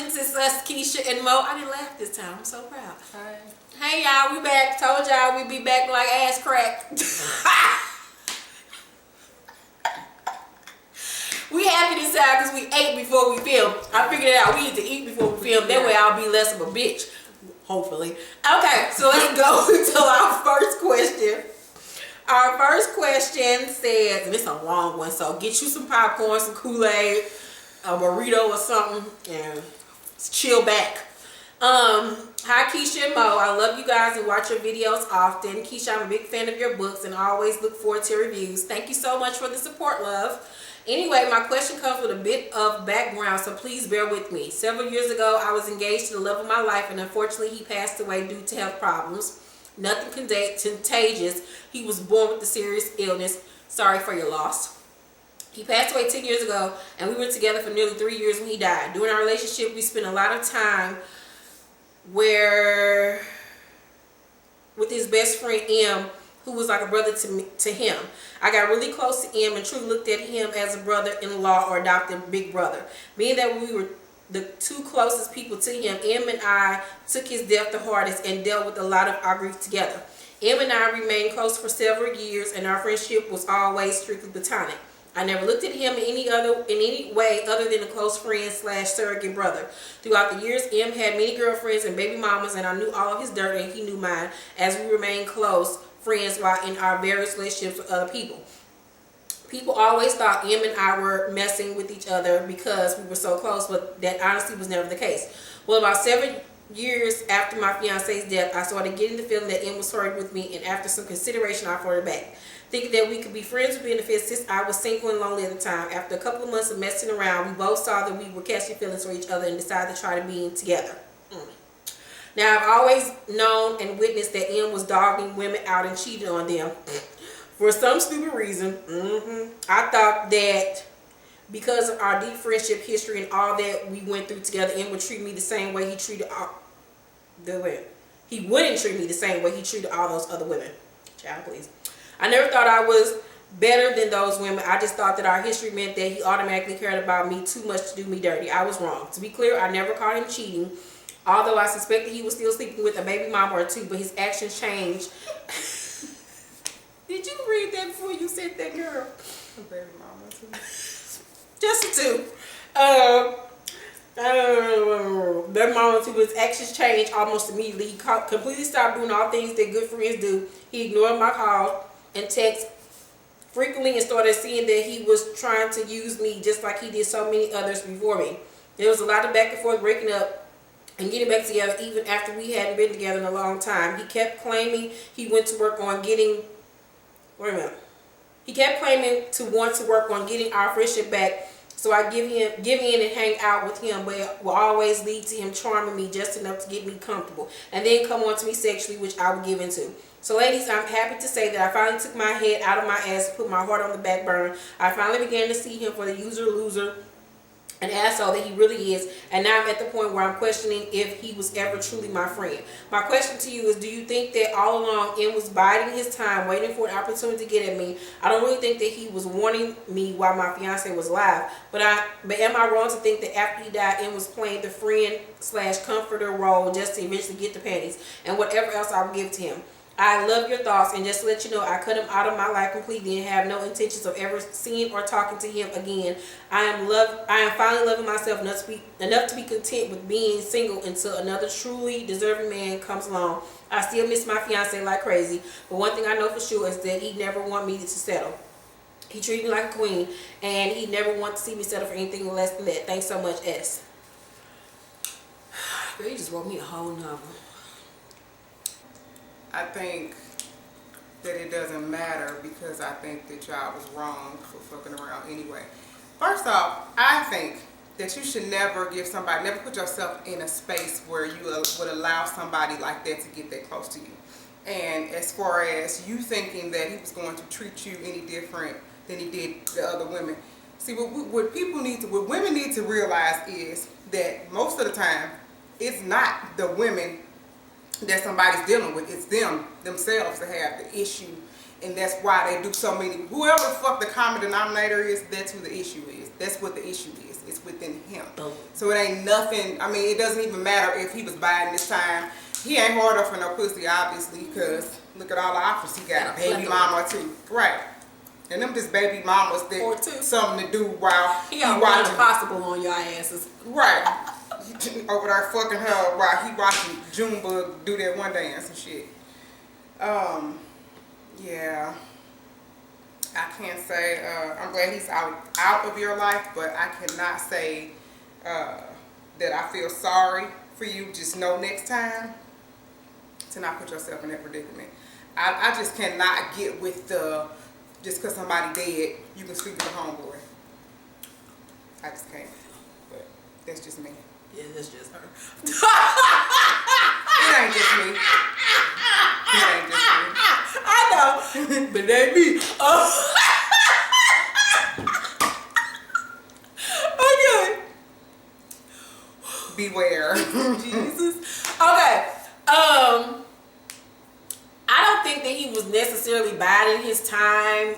Legends. It's us, Keisha and Mo. I didn't laugh this time. I'm so proud. Hi. Hey y'all, we back. Told y'all we'd be back like ass crack. We happy this time because we ate before we filmed. I figured it out. We need to eat before we film. That way I'll be less of a bitch. Hopefully. Okay, so let's go to our first question. Our first question says, and it's a long one, so get you some popcorn, some Kool-Aid, a burrito or something, and chill back. Hi Keisha and Mo, I love you guys and watch your videos often. Keisha, I'm a big fan of your books and always look forward to your reviews. Thank you so much for the support, love. Anyway, my question comes with a bit of background, so please bear with me. Several years ago, I was engaged to the love of my life, and unfortunately, he passed away due to health problems. Nothing contagious. He was born with a serious illness. Sorry for your loss. He passed away 10 years ago, and we were together for nearly 3 years when he died. During our relationship, we spent a lot of time with his best friend, M, who was like a brother to him. I got really close to M and truly looked at him as a brother-in-law or adopted big brother. Being that we were the two closest people to him, M and I took his death the hardest and dealt with a lot of our grief together. M and I remained close for several years, and our friendship was always strictly platonic. I never looked at him in any way other than a close friend / surrogate brother. Throughout the years, M had many girlfriends and baby mamas, and I knew all of his dirt and he knew mine, as we remained close friends while in our various relationships with other people. People always thought M and I were messing with each other because we were so close, but that honestly was never the case. Well, about 7 years after my fiance's death, I started getting the feeling that M was flirting with me, and after some consideration, I flirted back. Thinking that we could be friends with benefits since I was single and lonely at the time. After a couple of months of messing around, we both saw that we were catching feelings for each other and decided to try to be together. Now, I've always known and witnessed that M was dogging women out and cheating on them. For some stupid reason, I thought that because of our deep friendship history and all that we went through together, M would treat me the same way he treated he wouldn't treat me the same way he treated all those other women. Child, please. I never thought I was better than those women. I just thought that our history meant that he automatically cared about me too much to do me dirty. I was wrong. To be clear, I never caught him cheating, although I suspected he was still sleeping with a baby mama or two, but his actions changed. Did you read that before you said that, girl? A baby mama too. Just a two. That mama too. His actions changed almost immediately. He completely stopped doing all things that good friends do. He ignored my calls and texts frequently and started seeing that he was trying to use me just like he did so many others before me. There was a lot of back and forth breaking up and getting back together even after we hadn't been together in a long time. He kept claiming he went to work on getting... Wait a minute. He kept claiming to want to work on getting our friendship back, so I give in and hang out with him, but it will always lead to him charming me just enough to get me comfortable, and then come on to me sexually, which I would give into. So ladies, I'm happy to say that I finally took my head out of my ass and put my heart on the back burner. I finally began to see him for the loser, an asshole that he really is, and now I'm at the point where I'm questioning if he was ever truly my friend. My question to you is, do you think that all along M was biding his time, waiting for an opportunity to get at me? I don't really think that he was warning me while my fiance was alive, but am I wrong to think that after he died, M was playing the friend / comforter role just to eventually get the panties and whatever else I would give to him? I love your thoughts, and just to let you know, I cut him out of my life completely and have no intentions of ever seeing or talking to him again. I am finally loving myself enough to be content with being single until another truly deserving man comes along. I still miss my fiance like crazy, but one thing I know for sure is that he never wanted me to settle. He treated me like a queen, and he never wanted to see me settle for anything less than that. Thanks so much, S. Girl, you just wrote me a whole novel. I think that it doesn't matter because I think that y'all was wrong for fucking around anyway. First off, I think that you should never put yourself in a space where you would allow somebody like that to get that close to you. And as far as you thinking that he was going to treat you any different than he did the other women, see, what women need to realize is that most of the time, it's not the women that somebody's dealing with. It's themselves that have the issue, and that's why they do so many. Whoever the fuck the common denominator is, that's who the issue is. That's what the issue is. It's within him. Boom. So it ain't nothing. I mean, it doesn't even matter if he was buying this time. He ain't hard up for no pussy, obviously, because look at all the options he got. A baby mama too, right? And them just baby mamas that something to do while he watching Impossible on your asses, right? Over there fucking her while he watching Junebug do that one dance and shit. Yeah. I can't say, I'm glad he's out of your life, but I cannot say that I feel sorry for you. Just know next time to not put yourself in that predicament. I just cannot get with the, just because somebody dead, you can sleep with a homeboy. I just can't. But that's just me. Yeah, that's just her. It ain't just me. It ain't just me. I know, but it ain't me. Okay. Beware. Jesus. Okay. I don't think that he was necessarily biding his time,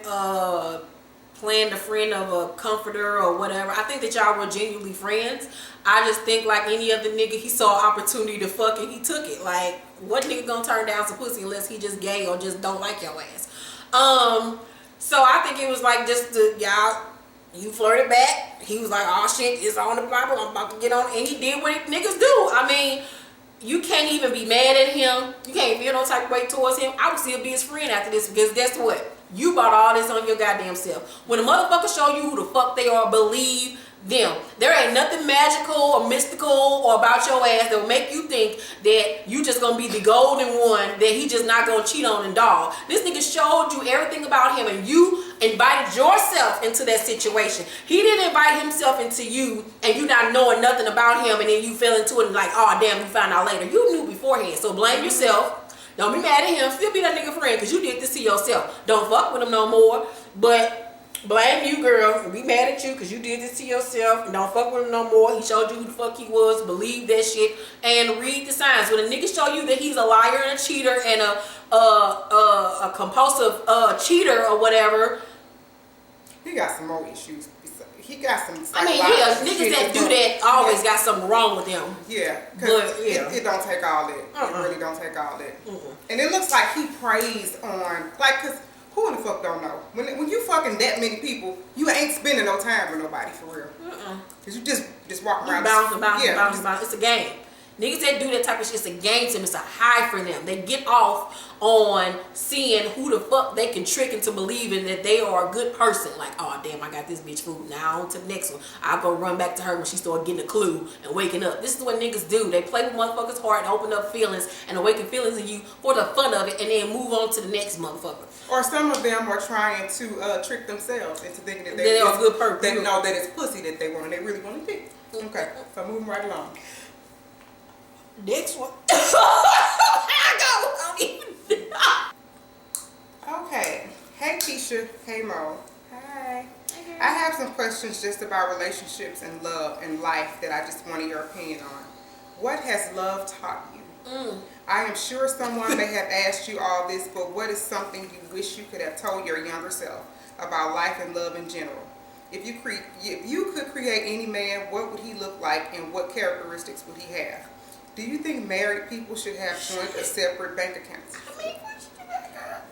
playing the friend of a comforter or whatever. I think that y'all were genuinely friends. I just think like any other nigga, he saw an opportunity to fuck and he took it. Like, what nigga gonna turn down some pussy unless he just gay or just don't like your ass? So I think it was like just the, y'all, you flirted back. He was like, oh shit, it's on the Bible, I'm about to get on. And he did what niggas do. I mean, you can't even be mad at him. You can't feel no type of way towards him. I would still be his friend after this, because guess what? You bought all this on your goddamn self. When a motherfucker show you who the fuck they are, believe them. There ain't nothing magical or mystical or about your ass that will make you think that you just gonna be the golden one that he just not gonna cheat on and dog. This nigga showed you everything about him and you invited yourself into that situation. He didn't invite himself into you and you not knowing nothing about him and then you fell into it and like, oh damn, you found out later. You knew beforehand, so blame yourself. Don't be mad at him. Still be that nigga friend because you did this to yourself. Don't fuck with him no more. But blame you, girl. Be mad at you because you did this to yourself. And don't fuck with him no more. He showed you who the fuck he was. Believe that shit. And read the signs. When a nigga show you that he's a liar and a cheater and a compulsive cheater or whatever. He got some more issues. He got some. I mean, yeah, niggas that do that always got something wrong with them. Yeah, because it don't take all that. It really don't take all that. And it looks like he preys on, like, because who in the fuck don't know? When you fucking that many people, you ain't spending no time with nobody for real. Because you just walk around. Bounce. It's a game. Niggas that do that type of shit, it's a game to them. It's a high for them. They get off on seeing who the fuck they can trick into believing that they are a good person. Like, oh damn, I got this bitch food. Now on to the next one. I'll go run back to her when she start getting a clue and waking up. This is what niggas do. They play with motherfuckers' heart and open up feelings and awaken feelings in you for the fun of it and then move on to the next motherfucker. Or some of them are trying to trick themselves into thinking that they are a good person. They know that it's pussy that they want and they really want to pick. Okay, so moving right along. Next one. Okay. Hey Keisha. Hey Mo. Hi. I have some questions just about relationships and love and life that I just wanted your opinion on. What has love taught you? I am sure someone may have asked you all this, but what is something you wish you could have told your younger self about life and love in general? If you could create any man, what would he look like and what characteristics would he have? Do you think married people should have joint or separate bank accounts?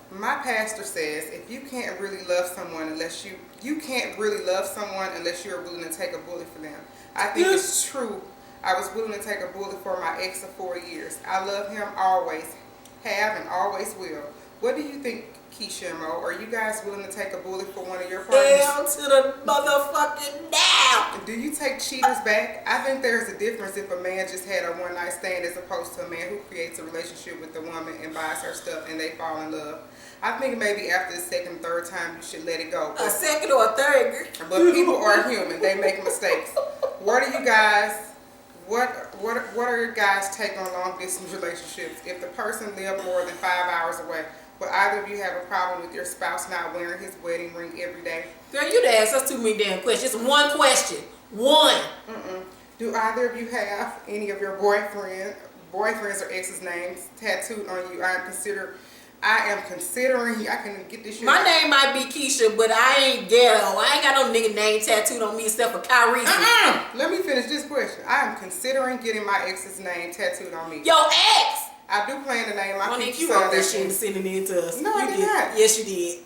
My pastor says if you can't really love someone unless you can't really love someone unless you're willing to take a bullet for them. I think it's true. I was willing to take a bullet for my ex of 4 years. I love him, always have and always will. What do you think, Keisha Mo? Are you guys willing to take a bullet for one of your partners? Down to the motherfucking down. Do you take cheaters back? I think there's a difference if a man just had a one night stand as opposed to a man who creates a relationship with the woman and buys her stuff and they fall in love. I think maybe after the second, third time you should let it go. A second or a third. But people are human. They make mistakes. What are you guys? What are your guys' take on long distance relationships? If the person lived more than 5 hours away, would either of you have a problem with your spouse not wearing his wedding ring every day? Girl, you'd ask us too many damn questions. Just one question. One. Do either of you have any of your boyfriends or exes' names tattooed on you? I am considering, I can get this shit. My name might be Keisha, but I ain't ghetto. I ain't got no nigga name tattooed on me except for Kyrie. Let me finish this considering getting my ex's name tattooed on me. Your ex! I do plan to name my Monique, future you son wrote this that shit and sending it to us. No, I did not. Yes, you did.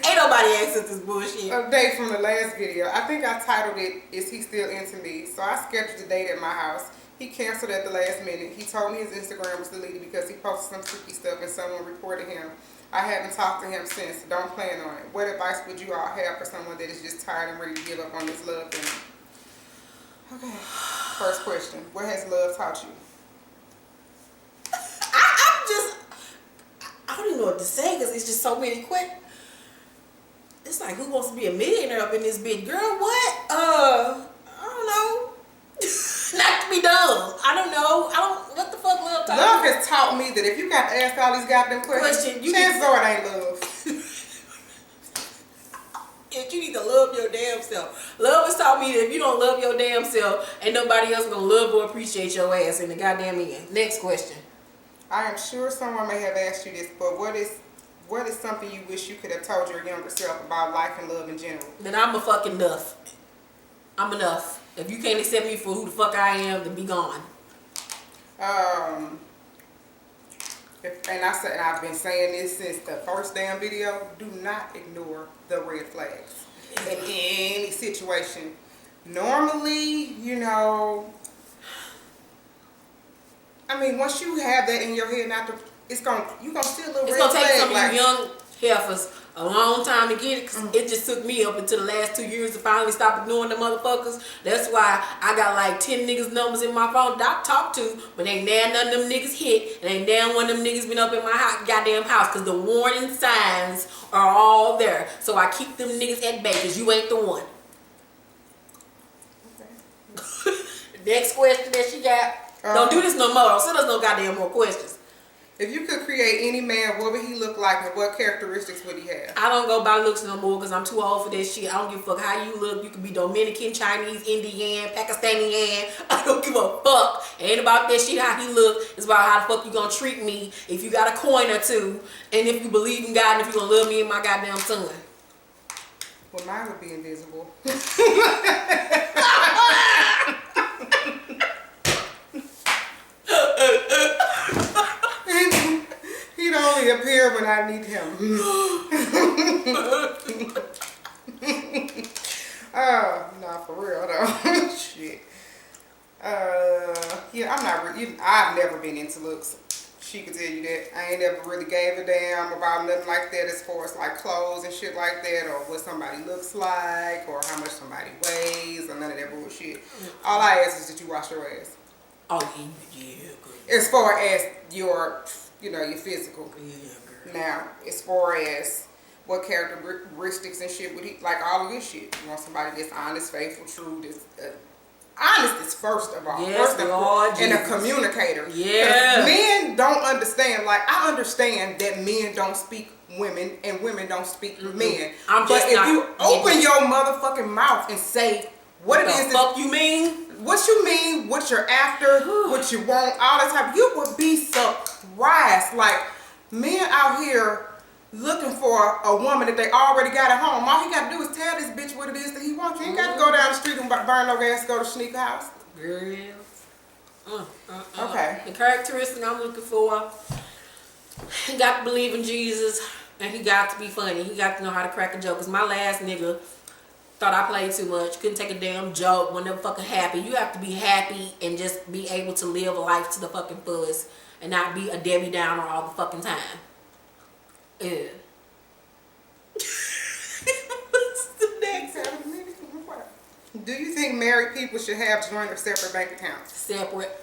Ain't nobody asked us this bullshit. A date from the last video. I think I titled it, Is He Still Into Me? So I scheduled a date at my house. He canceled at the last minute. He told me his Instagram was deleted because he posted some freaky stuff and someone reported him. I haven't talked to him since. Don't plan on it. What advice would you all have for someone that is just tired and ready to give up on this love thing? Okay. First question. What has love taught you? I don't even know what to say because it's just so many questions. It's like, who wants to be a millionaire up in this bitch? Girl, what? I don't know. Not to be dumb. I don't know. What the fuck love taught Love you? has taught me that if you got to ask all these goddamn questions, chances are it ain't love. You need to love your damn self. Love has taught me that if you don't love your damn self, ain't nobody else gonna love or appreciate your ass in the goddamn end. Next question. I am sure someone may have asked you this, but what is something you wish you could have told your younger self about life and love in general? Then I'm a fucking enough. I'm enough. If you can't accept me for who the fuck I am, then be gone. And I've been saying this since the first damn video. Do not ignore the red flags in any situation. Normally, you know, I mean, once you have that in your head, you gonna still look. It's gonna take some of you young heifers a long time to get it, cause it just took me up until the last 2 years to finally stop ignoring the motherfuckers. That's why I got like 10 niggas numbers in my phone that I talk to, but ain't now none of them niggas hit, and ain't damn one of them niggas been up in my goddamn house, cause the warning signs are all there. So I keep them niggas at bay, cause you ain't the one. Okay. Next question that she got. Don't do this no more. Don't send us no goddamn more questions. If you could create any man, what would he look like and what characteristics would he have? I don't go by looks no more because I'm too old for that shit. I don't give a fuck how you look. You could be Dominican, Chinese, Indian, Pakistani. I don't give a fuck. It ain't about that shit how he look. It's about how the fuck you gonna treat me if you got a coin or two, and if you believe in God, and if you gonna love me and my goddamn son. Well, mine would be invisible. He'd only appear when I need him. Oh, nah, for real though. Shit. Yeah, I'm not really, I've never been into looks. She could tell you that. I ain't never really gave a damn about nothing like that as far as like clothes and shit like that, or what somebody looks like, or how much somebody weighs, or none of that bullshit. All I ask is that you wash your ass. Oh, yeah. As far as your, you know, your physical. Yeah, girl. Now, as far as what characteristics and shit would he, like all of this shit. You want somebody that's honest, faithful, true, that's honest is first of all. Yes, first Lord and a Jesus. communicator. Yeah. Men don't understand. Like, I understand that men don't speak women and women don't speak men. But if you open your motherfucking mouth and say what it is fuck you mean? What you mean, what you're after, what you want, all the time, you would be surprised. Like, men out here looking for a woman that they already got at home. All he got to do is tell this bitch what it is that he wants. He ain't got to go down the street and burn no gas to go to sneaker house. Girl. Okay. The characteristic I'm looking for, he got to believe in Jesus, and he got to be funny. He got to know how to crack a joke. Because my last nigga thought I played too much, couldn't take a damn joke, was never fucking happy. You have to be happy and just be able to live life to the fucking fullest and not be a Debbie Downer all the fucking time. Yeah. What's the next? Do you think married people should have joint or separate bank accounts? Separate,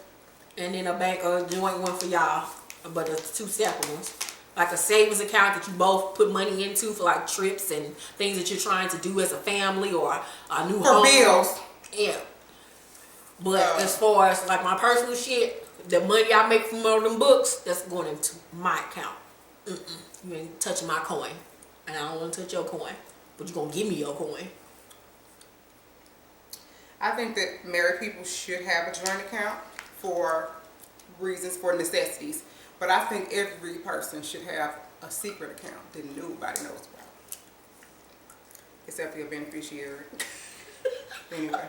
and then a bank or a joint one for y'all, but it's two separate ones. Like a savings account that you both put money into for like trips and things that you're trying to do as a family or a new home. For bills. Yeah. But as far as like my personal shit, the money I make from all them books, that's going into my account. You ain't touching my coin. And I don't want to touch your coin. But you're going to give me your coin. I think that married people should have a joint account for reasons, for necessities. But I think every person should have a secret account that nobody knows about. Except for your beneficiary. Anyway.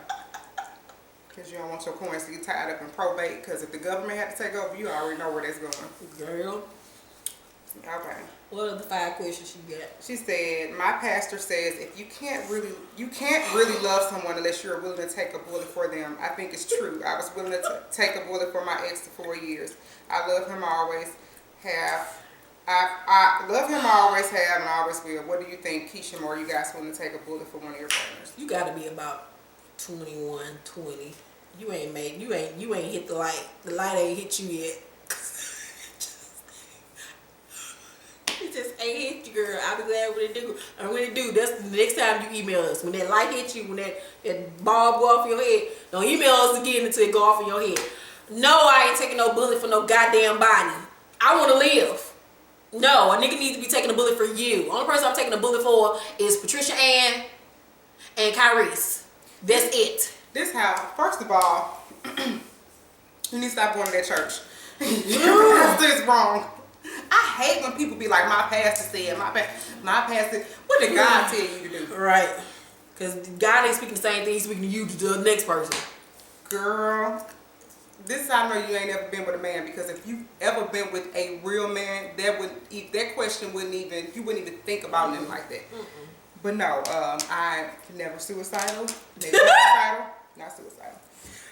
Because you don't want your coins to get tied up in probate. Because if the government had to take over, you already know where that's going. Girl. Okay. What are the 5 questions you got? She said, my pastor says if you can't really love someone unless you're willing to take a bullet for them. I think it's true. I was willing to take a bullet for my ex for 4 years. I love him, I always have. I love him, I always have, and I always will. What do you think, Keisha Mo? Are you guys willing to take a bullet for one of your partners? You gotta be about 21, 20. You ain't hit the light. The light ain't hit you yet. It just ain't hit you, girl. I'll be glad when it do. And when it do, that's the next time you email us. When that light hit you, when that bulb go off your head, don't email us again until it go off in your head. No, I ain't taking no bullet for no goddamn body. I want to live. No, a nigga needs to be taking a bullet for you. Only person I'm taking a bullet for is Patricia Ann and Kyrese. That's it. This how, first of all, you need to stop going to that church. Your pastor is wrong. I hate when people be like, my pastor said, my pastor, what did God tell you to do? Right. Because God ain't speaking the same thing he's speaking to you to the next person. Girl, this is how I know you ain't ever been with a man, because if you ever been with a real man, that question you wouldn't even think about him like that. But no, I never suicidal, not suicidal.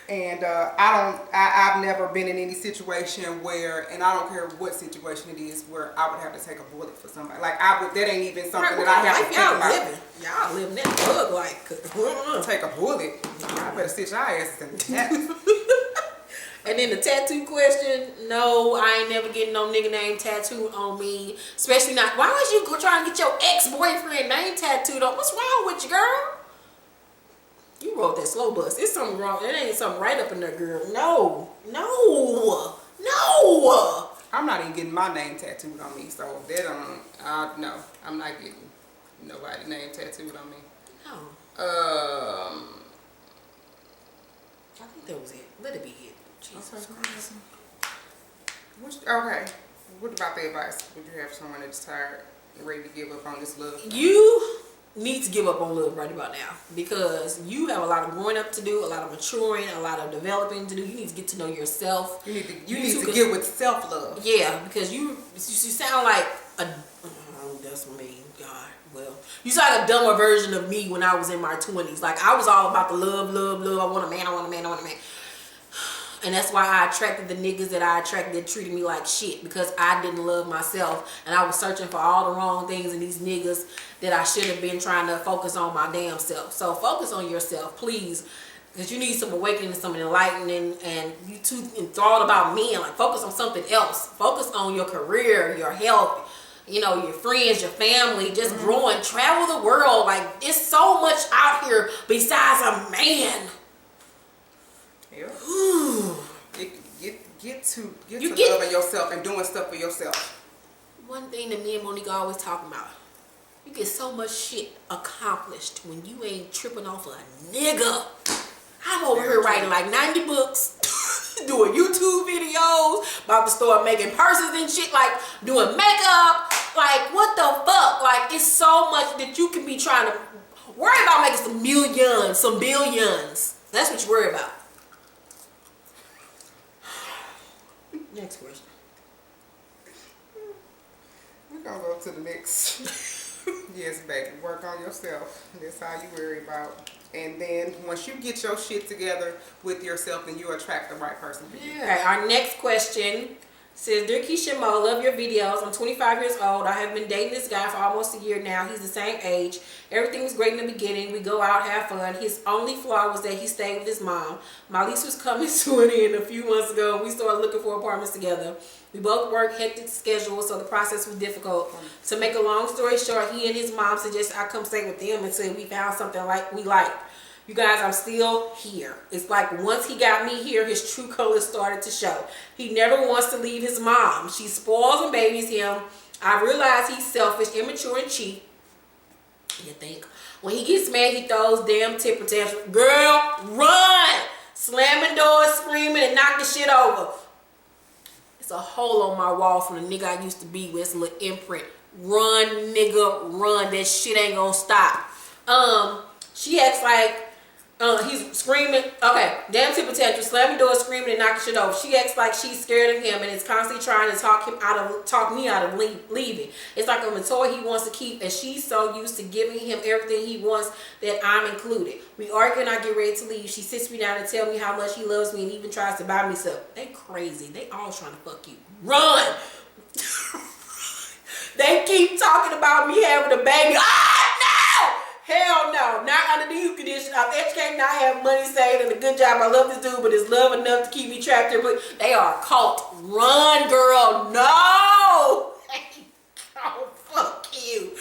And I've never been in any situation where, and I don't care what situation it is, where I would have to take a bullet for somebody. Like that ain't even something that I have to think about. Y'all living that thug like. Take a bullet. I better sit your asses in the cat. And then the tattoo question, no, I ain't never getting no nigga name tattooed on me. Especially not, why was you trying to get your ex-boyfriend name tattooed on? What's wrong with you, girl? You rode that slow bus. It's something wrong. It ain't something right up in there, girl. No. I'm not even getting my name tattooed on me, so that no, I'm not getting nobody's name tattooed on me. No. I think that was it. Let it be it. Jesus Christ. Okay. What about the advice? Would you have someone that's tired and ready to give up on this love? You need to give up on love right about now, because you have a lot of growing up to do, a lot of maturing, a lot of developing to do. You need to get to know yourself. You need to get with self-love. Yeah, because you sound like a that's me, God. Well, you sound like a dumber version of me when I was in my 20s. Like, I was all about the love. I want a man. And that's why I attracted the niggas that I attracted that treated me like shit, because I didn't love myself, and I was searching for all the wrong things in these niggas that I should have been trying to focus on my damn self. So focus on yourself, please, because you need some awakening, some enlightening, and you too enthralled about men. Like, focus on something else. Focus on your career, your health, your friends, your family, just growing, travel the world. Like, it's so much out here besides a man. Yeah. Get to loving yourself and doing stuff for yourself. One thing that me and Monique always talking about, you get so much shit accomplished when you ain't tripping off a nigga. I'm over here writing like 90 books, doing YouTube videos, about to start making purses and shit, like doing makeup. Like, what the fuck? Like, it's so much that you can be trying to worry about making some millions, some billions. That's what you worry about. Next question. We're gonna go to the next. Yes, baby. Work on yourself. That's all you worry about. And then once you get your shit together with yourself, then you attract the right person for you. Okay, our next question says, Dear Keisha Mo, love your videos. I'm 25 years old. I have been dating this guy for almost a year now. He's the same age. Everything was great in the beginning. We go out, have fun. His only flaw was that he stayed with his mom. My lease was coming to an end a few months ago. We started looking for apartments together. We both work hectic schedules, so the process was difficult. To make a long story short, he and his mom suggested I come stay with them until we found something like we liked. You guys, I'm still here. It's like once he got me here, his true colors started to show. He never wants to leave his mom. She spoils and babies him. I realize he's selfish, immature, and cheap. You think? When he gets mad, he throws damn temper tantrums. Girl, run! Slamming doors, screaming, and knocking shit over. It's a hole on my wall from the nigga I used to be with. Some little imprint. Run, nigga, run. That shit ain't gonna stop. She acts like he's screaming. Okay, damn temper tantrum, slamming doors, screaming, and knocking shit over. She acts like she's scared of him and is constantly trying to talk me out of leaving. It's like I'm a toy he wants to keep, and she's so used to giving him everything he wants that I'm included. We argue and I get ready to leave. She sits me down and tells me how much he loves me and even tries to buy me stuff. They crazy. They all trying to fuck you. Run! They keep talking about me having a baby. Ah, no! Hell no, not under these conditions. I'm educated, I have money saved, and a good job. I love this dude, but it's love enough to keep me trapped here. But they are a cult. Run, girl. No. Oh, fuck you.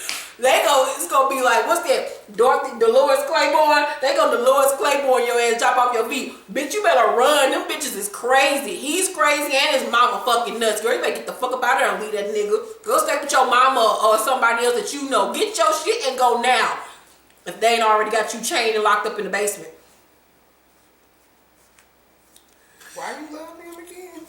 It's gonna be like, what's that? Dolores Claiborne? They gonna Dolores Claiborne your ass, chop off your feet. Bitch, you better run. Them bitches is crazy. He's crazy and his mama fucking nuts. Girl, you better get the fuck up out there and leave that nigga. Go stay with your mama or somebody else that you know. Get your shit and go now. If they ain't already got you chained and locked up in the basement. Why you love him again?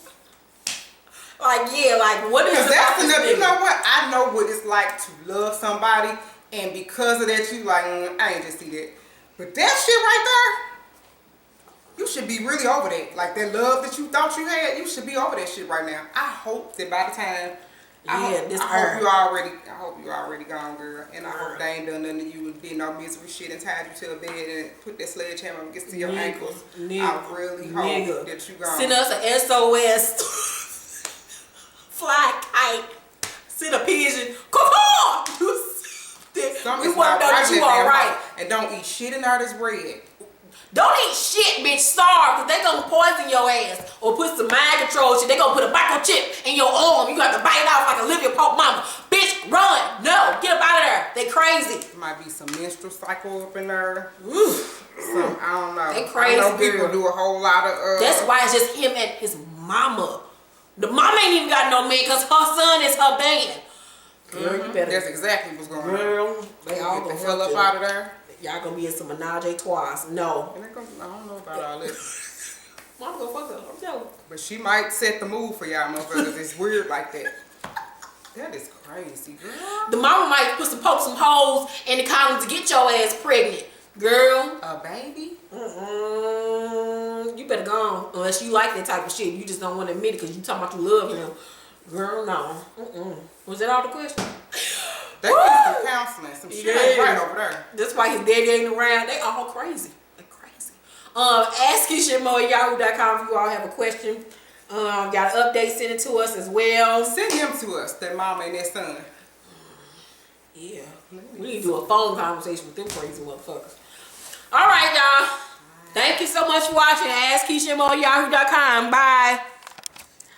Like, yeah, like, what is it? That's enough. You know what? I know what it's like to love somebody, and because of that, you like, I ain't just see that. But that shit right there, you should be really over that. Like, that love that you thought you had, you should be over that shit right now. I hope that by the time, I hope you already gone, girl. And I hope they ain't done nothing to you and did no misery shit and tied you to a bed and put that sledgehammer against to your ankles. I really hope that you gone. Send us an SOS. Fly kite. Send a pigeon. Come on! We want to know that you alright. And don't eat shit in there that's red. Don't eat shit, bitch. Starve, because they gonna poison your ass. Or put some mind control shit. They gonna put a microchip in your arm. You got to bite it off like Olivia Pope mama. Bitch, run. No, get up out of there. They crazy. Might be some menstrual cycle up in there. Oof. Some, I don't know. They crazy, I know people girl. do a whole lot of... That's why it's just him and his mama. The mama ain't even got no man because her son is her band. Girl, you better... That's exactly what's going on. Girl, they all get gonna the hell up you. out of there. Y'all gonna be in some menage a trois. No. I don't know about all this. Mama gonna fuck her. I'm telling you. But she might set the mood for y'all motherfuckers. It's weird like that. That is crazy, girl. The mama might poke some holes in the condom to get your ass pregnant. Girl. A baby? You better go on. Unless you like that type of shit. You just don't want to admit it because you talking about you love him. Girl, no. Was that all the question? They need some counseling. Some shit ain't right over there. That's why his daddy ain't around. They all crazy. They crazy. Ask Keisha Mo at yahoo.com if you all have a question. Got an update, send it to us as well. Send him to us, that mama and that son. Yeah. We need to do a phone conversation with them crazy motherfuckers. All right, y'all. Thank you so much for watching. Ask Keisha Mo at yahoo.com. Bye.